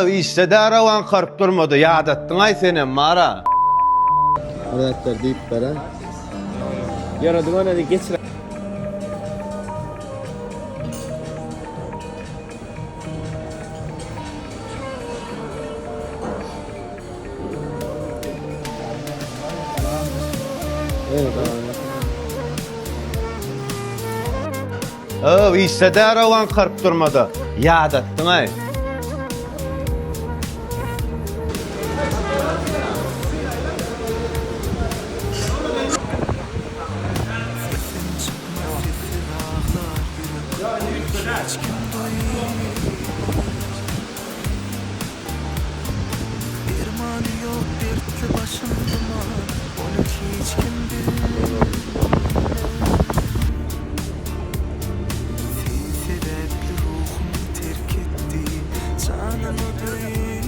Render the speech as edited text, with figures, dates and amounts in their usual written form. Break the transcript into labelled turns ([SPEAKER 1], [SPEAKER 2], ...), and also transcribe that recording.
[SPEAKER 1] İşte de aravan karıp durmadı. Yadattın ay senin mara.
[SPEAKER 2] Arkadaşlar deyip veren.
[SPEAKER 3] Yaradım hadi geç.
[SPEAKER 2] Evet abi.
[SPEAKER 1] İşte de aravan karıp durmadı. Yadattın ay.
[SPEAKER 4] Sebepli ruhumu terk etti. Canını duyuyor.